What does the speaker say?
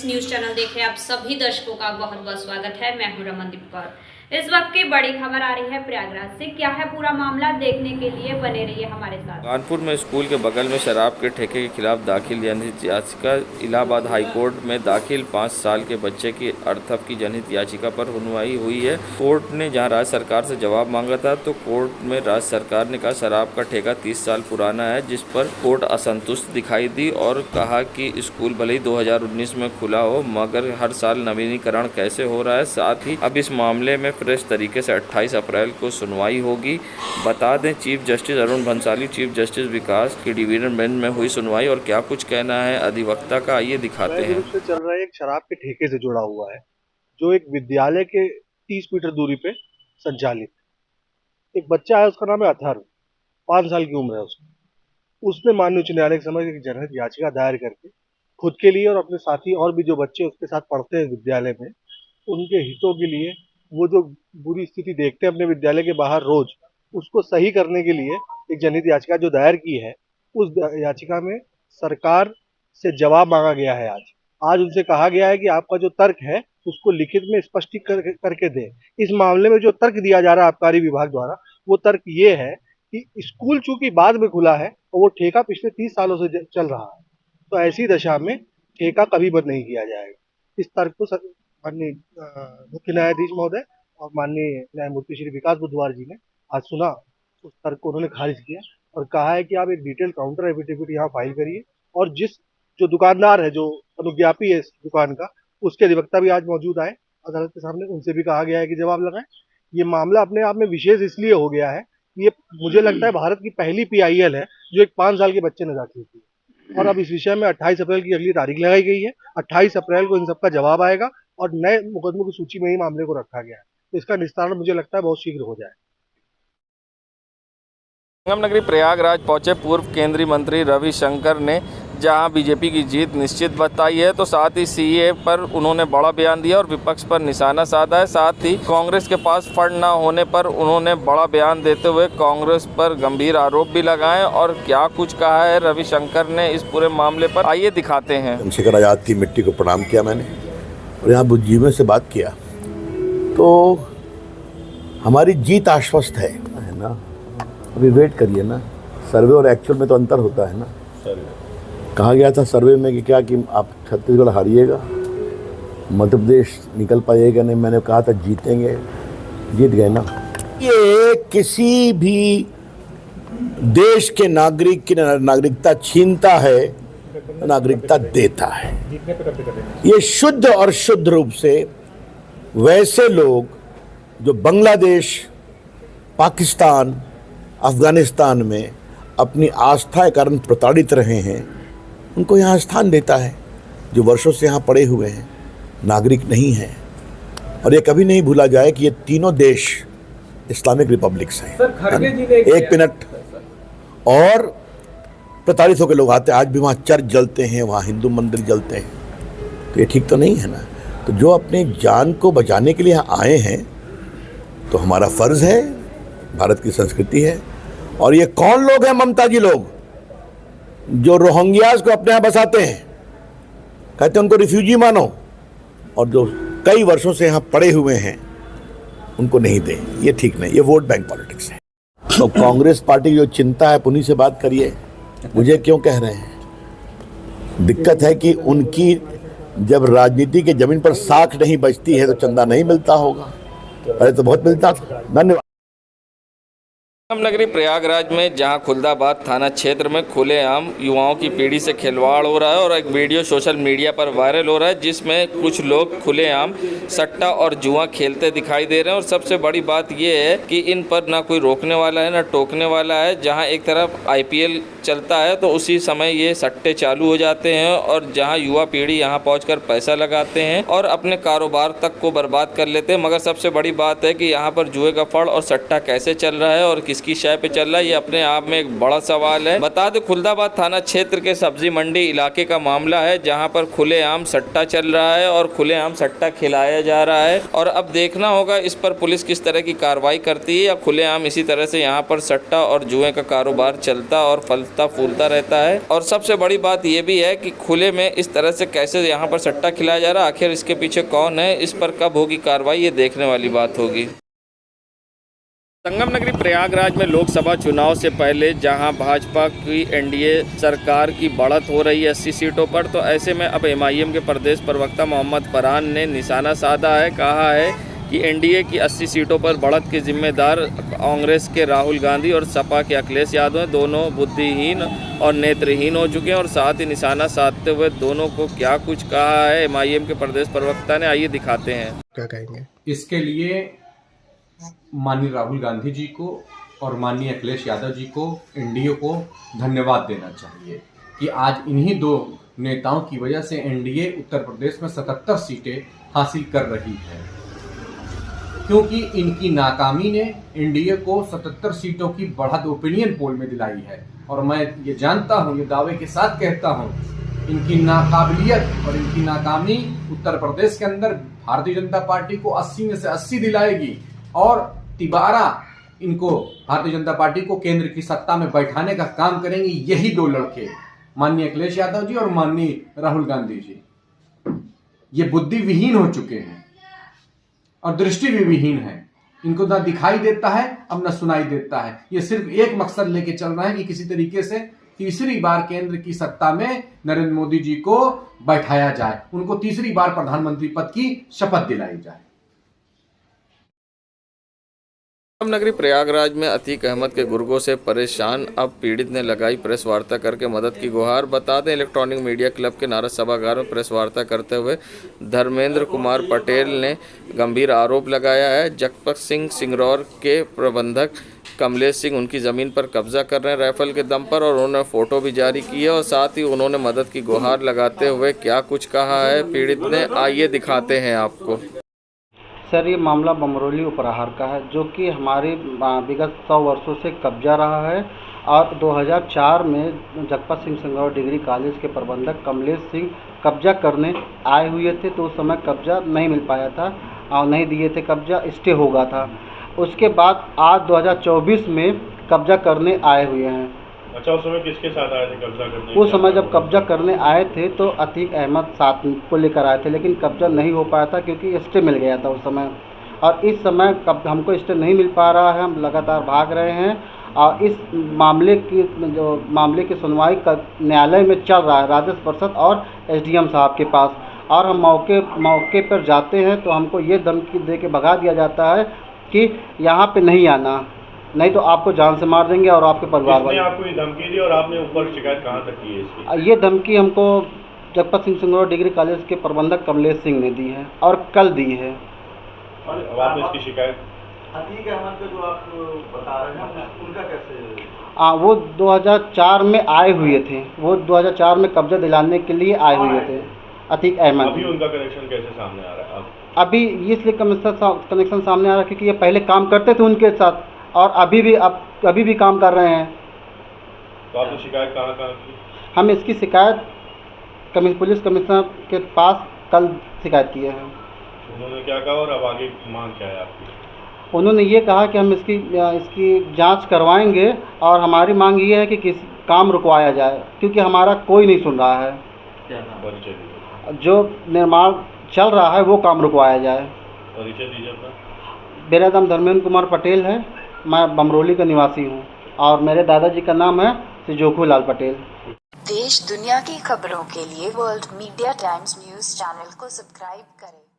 Times news channel देख रहे आप सभी दर्शकों का बहुत बहुत स्वागत है। मैं हूं रमनदीप कौर। इस वक्त की बड़ी खबर आ रही है प्रयागराज से। क्या है पूरा मामला, देखने के लिए बने रहिए हमारे साथ। कानपुर में स्कूल के बगल में शराब के ठेके के खिलाफ दाखिल जनहित याचिका इलाहाबाद हाईकोर्ट में दाखिल 5 साल के बच्चे की अर्थव की जनहित याचिका पर सुनवाई हुई है। कोर्ट ने जहां राज्य सरकार से जवाब मांगा था तो कोर्ट में राज्य सरकार ने कहा शराब का ठेका 30 साल पुराना है, जिस पर कोर्ट असंतुष्ट दिखाई दी और कहा कि स्कूल भले ही 2019 में खुला हो मगर हर साल नवीनीकरण कैसे हो रहा है। साथ ही अब इस मामले में फ्रेश तरीके से 28 अप्रैल को सुनवाई होगी। बता दें chief justice Arun Bhansali, chief justice Vikas की डिवीजन बेंच में हुई सुनवाई और क्या कुछ कहना है अधिवक्ता का, आइए दिखाते हैं। से चल रहा है एक शराब के ठेके से जुड़ा हुआ है जो एक विद्यालय के 30 मीटर दूरी पे संचालित। एक बच्चा है, उसका नाम है अथर्व, 5 साल की उम्र है उसकी। उसने माननीय उच्च न्यायालय के समक्ष एक जनहित याचिका दायर करके खुद के लिए और अपने साथी और भी जो बच्चे उसके साथ पढ़ते हैं विद्यालय में, उनके हितों के लिए, वो जो बुरी स्थिति देखते हैं अपने विद्यालय के बाहर रोज, उसको सही करने के लिए एक जनहित याचिका जो दायर की है। उस याचिका में सरकार से जवाब मांगा गया है। आज उनसे कहा गया है कि आपका जो तर्क है उसको लिखित में स्पष्ट करके दें। इस मामले में जो तर्क दिया जा रहा है आबकारी विभाग द्वारा, वो तर्क ये है कि स्कूल चूंकि बाद में खुला है और वो ठेका पिछले 30 सालों से चल रहा है, तो ऐसी दशा में ठेका कभी बंद नहीं किया जाएगा। इस तर्क को माननीय मुख्य न्यायाधीश महोदय और माननीय न्यायमूर्ति श्री विकास बुधवार जी ने आज सुना। उस तर्क को उन्होंने खारिज किया और कहा है कि आप एक डिटेल काउंटर एफिडेविट यहाँ फाइल करिए और जो दुकानदार है, जो अनुज्ञापी है इस दुकान का, उसके अधिवक्ता भी आज मौजूद आए अदालत के सामने। उनसे भी कहा गया है कि जवाब लगाएं। ये मामला अपने आप में विशेष इसलिए हो गया है, ये मुझे लगता है भारत की पहली PIL है जो एक 5 साल के बच्चे ने दाखिल की है। और अब इस विषय में 28 अप्रैल की अगली तारीख लगाई गई है। 28 अप्रैल को इन सबका जवाब आएगा और नए मुकदमों की सूची में ही मामले को रखा गया है, तो इसका निस्तारण मुझे लगता है बहुत शीघ्र हो जाए। संगम नगरी प्रयागराज पहुंचे पूर्व केंद्रीय मंत्री रविशंकर ने जहां बीजेपी की जीत निश्चित बताई है तो साथ ही CAA पर उन्होंने बड़ा बयान दिया और विपक्ष पर निशाना साधा है। साथ ही कांग्रेस के पास फंड न होने पर उन्होंने बड़ा बयान देते हुए कांग्रेस पर गंभीर आरोप भी लगाए और क्या कुछ कहा है रविशंकर ने इस पूरे मामले पर, आइए दिखाते हैं। चंद्रशेखर आज़ाद की मिट्टी को प्रणाम किया मैंने और यहाँ बुद्धिजीवियों से बात किया तो हमारी जीत आश्वस्त है ना। अभी वेट करिए ना, सर्वे और एक्चुअल में तो अंतर होता है ना। कहा गया था सर्वे में कि क्या कि आप छत्तीसगढ़ हारिएगा, मध्य प्रदेश निकल पाइएगा नहीं। मैंने कहा था जीतेंगे, जीत गए ना। ये किसी भी देश के नागरिक की नागरिकता छीनता है, नागरिकता देता है। ये शुद्ध और शुद्ध रूप से वैसे लोग जो बांग्लादेश, पाकिस्तान, अफगानिस्तान में अपनी आस्था के कारण प्रताड़ित रहे हैं, उनको यहाँ स्थान देता है। जो वर्षों से यहाँ पड़े हुए हैं, नागरिक नहीं हैं। और ये कभी नहीं भूला जाए कि ये तीनों देश इस्लामिक रिपब्लिक्स हैं। एक मिनट, और प्रताड़ित होकर लोग आते हैं। आज भी वहाँ चर्च जलते हैं, वहाँ हिंदू मंदिर जलते हैं, तो ये ठीक तो नहीं है ना। तो जो अपने जान को बचाने के लिए यहाँ आए हैं, तो हमारा फर्ज है, भारत की संस्कृति है। और ये कौन लोग हैं, ममता जी लोग, जो रोहिंग्यास को अपने यहाँ बसाते हैं, कहते हैं उनको रिफ्यूजी मानो, और जो कई वर्षों से यहाँ पड़े हुए हैं उनको नहीं दें, ये ठीक नहीं। ये वोट बैंक पॉलिटिक्स है। तो कांग्रेस पार्टी की जो चिंता है, उन्हीं से बात करिए। मुझे क्यों कह रहे हैं? दिक्कत है कि उनकी जब राजनीति के जमीन पर साख नहीं बचती है तो चंदा नहीं मिलता होगा, पहले तो बहुत मिलता था। धन्यवाद। संगम नगरी प्रयागराज में जहां खुलदाबाद थाना क्षेत्र में खुलेआम युवाओं की पीढ़ी से खिलवाड़ हो रहा है और एक वीडियो सोशल मीडिया पर वायरल हो रहा है जिसमें कुछ लोग खुलेआम सट्टा और जुआ खेलते दिखाई दे रहे हैं। और सबसे बड़ी बात यह है कि इन पर ना कोई रोकने वाला है ना टोकने वाला है। जहां एक तरफ IPL चलता है तो उसी समय ये सट्टे चालू हो जाते हैं और जहां युवा पीढ़ी यहां पहुंचकर पैसा लगाते हैं और अपने कारोबार तक को बर्बाद कर लेते हैं। मगर सबसे बड़ी बात है कि यहाँ पर जुए का फड़ और सट्टा कैसे चल रहा है और किसके किसकी शय पे चल रहा है, ये अपने आप में एक बड़ा सवाल है। बता दें खुलदाबाद थाना क्षेत्र के सब्जी मंडी इलाके का मामला है, जहां पर खुलेआम सट्टा चल रहा है और खुलेआम सट्टा खिलाया जा रहा है। और अब देखना होगा इस पर पुलिस किस तरह की कार्रवाई करती है, या खुलेआम इसी तरह से यहाँ पर सट्टा और जुए का कारोबार चलता और फलता फूलता रहता है। और सबसे बड़ी बात यह भी है कि खुले में इस तरह से कैसे यहाँ पर सट्टा खिलाया जा रहा है, आखिर इसके पीछे कौन है, इस पर कब होगी कार्रवाई, ये देखने वाली बात होगी। संगम नगरी प्रयागराज में लोकसभा चुनाव से पहले जहां भाजपा की एनडीए सरकार की बढ़त हो रही है 80 सीटों पर, तो ऐसे में अब एमआईएम के प्रदेश प्रवक्ता मोहम्मद फरहान ने निशाना साधा है। कहा है कि एनडीए की 80 सीटों पर बढ़त के जिम्मेदार कांग्रेस के राहुल गांधी और सपा के अखिलेश यादव हैं। दोनों बुद्धिहीन और नेत्रहीन हो चुके हैं। और साथ ही निशाना साधते हुए दोनों को क्या कुछ कहा है एमआईएम के प्रदेश प्रवक्ता ने, आइए दिखाते हैं क्या कहेंगे। इसके लिए माननीय राहुल गांधी जी को और माननीय अखिलेश यादव जी को, एनडीए को धन्यवाद देना चाहिए कि आज इन्हीं दो नेताओं की वजह से एनडीए उत्तर प्रदेश में 77 सीटें हासिल कर रही है, क्योंकि इनकी नाकामी ने एनडीए को 77 सीटों की बढ़त ओपिनियन पोल में दिलाई है। और मैं ये जानता हूँ, ये दावे के साथ कहता हूँ, इनकी नाकाबिलियत और इनकी नाकामी उत्तर प्रदेश के अंदर भारतीय जनता पार्टी को 80 में से 80 दिलाएगी और तिबारा इनको भारतीय जनता पार्टी को केंद्र की सत्ता में बैठाने का काम करेंगे यही दो लड़के, माननीय अखिलेश यादव जी और माननीय राहुल गांधी जी। ये बुद्धि विहीन हो चुके हैं और दृष्टि भी विहीन है। इनको ना दिखाई देता है, अब ना सुनाई देता है। ये सिर्फ एक मकसद लेके चल रहा है कि किसी तरीके से तीसरी बार केंद्र की सत्ता में नरेंद्र मोदी जी को बैठाया जाए, उनको तीसरी बार प्रधानमंत्री पद की शपथ दिलाई जाए। नगरी प्रयागराज में अतीक अहमद के गुर्गों से परेशान अब पीड़ित ने लगाई प्रेस वार्ता करके मदद की गुहार। बता दें इलेक्ट्रॉनिक मीडिया क्लब के नारद सभागार में प्रेस वार्ता करते हुए धर्मेंद्र कुमार पटेल ने गंभीर आरोप लगाया है। जगपत सिंह सिंगरौर के प्रबंधक कमलेश सिंह उनकी ज़मीन पर कब्जा कर रहे हैं राइफल के दम पर, और उन्होंने फ़ोटो भी जारी की है। और साथ ही उन्होंने मदद की गुहार लगाते हुए क्या कुछ कहा है पीड़ित ने, आइए दिखाते हैं आपको। सर, ये मामला बमरोली उपराहार का है, जो कि हमारी विगत 100 वर्षों से कब्जा रहा है। और 2004 में जगपत सिंह सिंगरौर डिग्री कॉलेज के प्रबंधक कमलेश सिंह कब्जा करने आए हुए थे, तो उस समय कब्जा नहीं मिल पाया था और नहीं दिए थे, कब्जा स्टे हो गया था। उसके बाद आज 2024 में कब्जा करने आए हुए हैं। अच्छा, उस समय किसके साथ आए थे कब्जा करने? उस समय जब कब्जा करने आए थे तो अतीक अहमद साथ को लेकर आए थे, लेकिन कब्जा नहीं हो पाया था क्योंकि स्टे मिल गया था उस समय। और इस समय हमको स्टे नहीं मिल पा रहा है, हम लगातार भाग रहे हैं। और इस मामले की सुनवाई न्यायालय में चल रहा है, राजस्व परिषद और एसडीएम साहब के पास। और हम मौके पर जाते हैं तो हमको ये धमकी दे के भगा दिया जाता है कि यहाँ पे नहीं आना, नहीं तो आपको जान से मार देंगे और आपके परिवार वाले। आपको ये धमकी दी और आपने ऊपर शिकायत कहाँ तक की है इसकी? ये धमकी हमको जगपत सिंह सिंगरौर डिग्री कॉलेज के प्रबंधक कमलेश सिंह ने दी है और कल दी है। अब आपने इसकी शिकायत? अतीक अहमद का जो आप बता रहे हैं उनका कैसे? वो 2004 में आए हुए थे, वो 2004 में कब्जा दिलाने के लिए आए हुए थे अतीक अहमद। अभी उनका कनेक्शन कैसे सामने आ रहा है? अभी इसलिए कनेक्शन सामने आ रहा है क्योंकि ये पहले काम करते थे उनके साथ और अभी भी काम कर रहे हैं। तो आपने शिकायत कहाँ की? हम इसकी शिकायत पुलिस कमिश्नर के पास कल शिकायत किए हैं। उन्होंने क्या कहा और अब आगे मांग क्या है आपकी? उन्होंने ये कहा कि हम इसकी जांच करवाएंगे और हमारी मांग ये है कि किसी काम रुकवाया जाए, क्योंकि हमारा कोई नहीं सुन रहा है। परिचय दीजिए। जो निर्माण चल रहा है वो काम रुकवाया जाए। परिचय दीजिए अपना। मेरा नाम धर्मेंद्र कुमार पटेल है, मैं बमरोली का निवासी हूँ और मेरे दादाजी का नाम है श्री जोखू लाल पटेल। देश दुनिया की खबरों के लिए world media times news channel को सब्सक्राइब करें।